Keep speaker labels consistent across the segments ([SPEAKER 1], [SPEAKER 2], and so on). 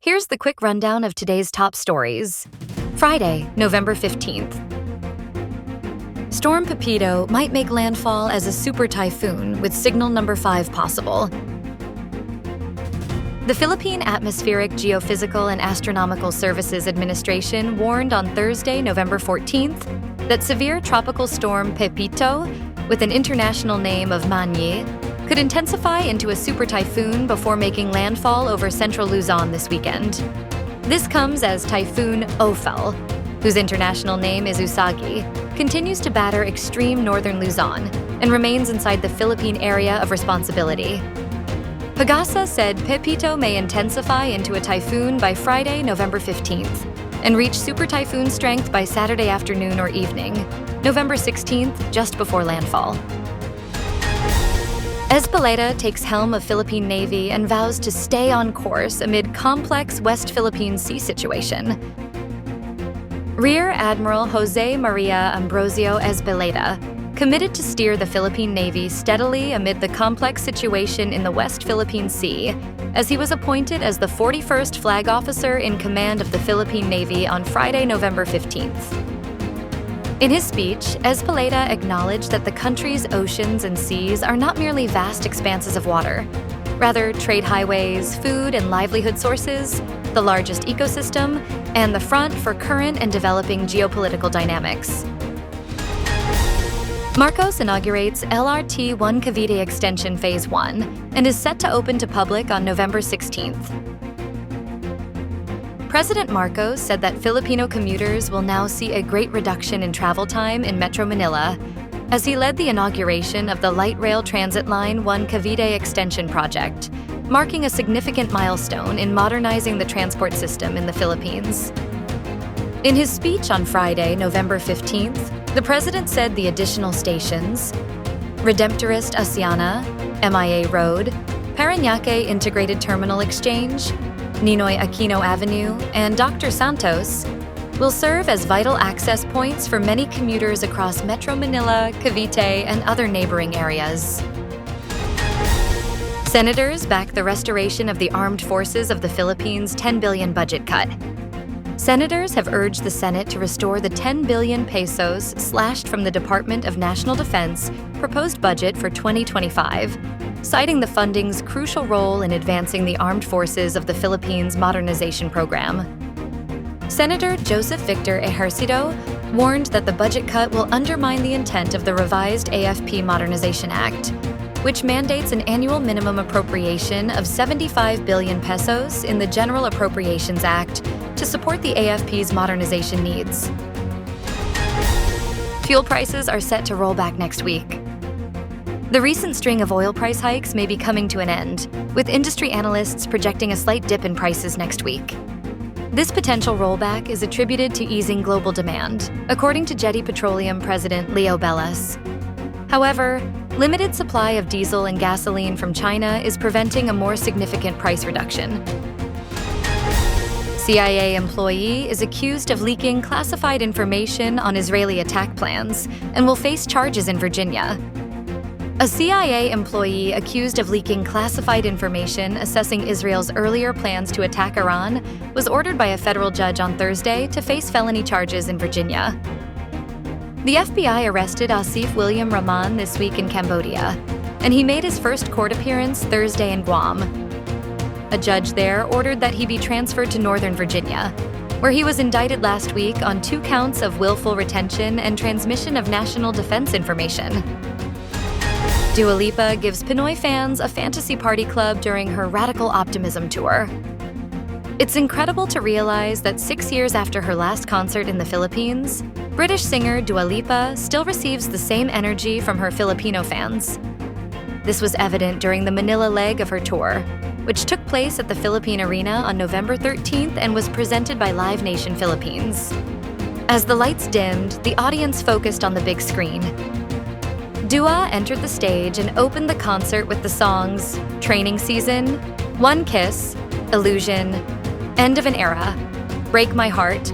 [SPEAKER 1] Here's the quick rundown of today's top stories. Friday, November 15th. Storm Pepito might make landfall as a super typhoon with signal number 5 possible. The Philippine Atmospheric, Geophysical and Astronomical Services Administration warned on Thursday, November 14th, that severe tropical storm Pepito, with an international name of Manye, could intensify into a super typhoon before making landfall over central Luzon this weekend. This comes as Typhoon Ophel, whose international name is Usagi, continues to batter extreme northern Luzon and remains inside the Philippine area of responsibility. Pagasa said Pepito may intensify into a typhoon by Friday, November 15th, and reach super typhoon strength by Saturday afternoon or evening, November 16th, just before landfall. Ezpeleta takes helm of Philippine Navy and vows to stay on course amid complex West Philippine Sea situation. Rear Admiral Jose Maria Ambrosio Ezpeleta committed to steer the Philippine Navy steadily amid the complex situation in the West Philippine Sea, as he was appointed as the 41st Flag Officer in command of the Philippine Navy on Friday, November 15th. In his speech, Ezpeleta acknowledged that the country's oceans and seas are not merely vast expanses of water, rather trade highways, food and livelihood sources, the largest ecosystem, and the front for current and developing geopolitical dynamics. Marcos inaugurates LRT-1 Cavite Extension Phase 1 and is set to open to public on November 16th. President Marcos said that Filipino commuters will now see a great reduction in travel time in Metro Manila as he led the inauguration of the Light Rail Transit Line 1 Cavite Extension project, marking a significant milestone in modernizing the transport system in the Philippines. In his speech on Friday, November 15th, the president said the additional stations, Redemptorist Asiana, MIA Road, Parañaque Integrated Terminal Exchange, Ninoy Aquino Avenue, and Dr. Santos will serve as vital access points for many commuters across Metro Manila, Cavite, and other neighboring areas. Senators back the restoration of the Armed Forces of the Philippines' 10 billion budget cut. Senators have urged the Senate to restore the 10 billion pesos slashed from the Department of National Defense proposed budget for 2025, citing the funding's crucial role in advancing the armed forces of the Philippines modernization program. Senator Joseph Victor Ejercito warned that the budget cut will undermine the intent of the revised AFP Modernization Act, which mandates an annual minimum appropriation of 75 billion pesos in the General Appropriations Act to support the AFP's modernization needs. Fuel prices are set to roll back next week. The recent string of oil price hikes may be coming to an end, with industry analysts projecting a slight dip in prices next week. This potential rollback is attributed to easing global demand, according to Jetty Petroleum President Leo Bellas. However, limited supply of diesel and gasoline from China is preventing a more significant price reduction. CIA employee is accused of leaking classified information on Israeli attack plans and will face charges in Virginia. A CIA employee accused of leaking classified information assessing Israel's earlier plans to attack Iran was ordered by a federal judge on Thursday to face felony charges in Virginia. The FBI arrested Asif William Rahman this week in Cambodia, and he made his first court appearance Thursday in Guam. A judge there ordered that he be transferred to Northern Virginia, where he was indicted last week on 2 counts of willful retention and transmission of national defense information. Dua Lipa gives Pinoy fans a fantasy party club during her Radical Optimism tour. It's incredible to realize that 6 years after her last concert in the Philippines, British singer Dua Lipa still receives the same energy from her Filipino fans. This was evident during the Manila leg of her tour, which took place at the Philippine Arena on November 13th and was presented by Live Nation Philippines. As the lights dimmed, the audience focused on the big screen. Dua entered the stage and opened the concert with the songs Training Season, One Kiss, Illusion, End of an Era, Break My Heart,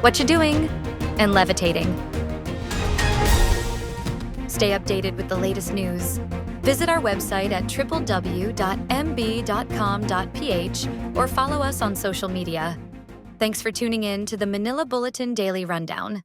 [SPEAKER 1] What You Doing, and Levitating. Stay updated with the latest news. Visit our website at www.mb.com.ph or follow us on social media. Thanks for tuning in to the Manila Bulletin Daily Rundown.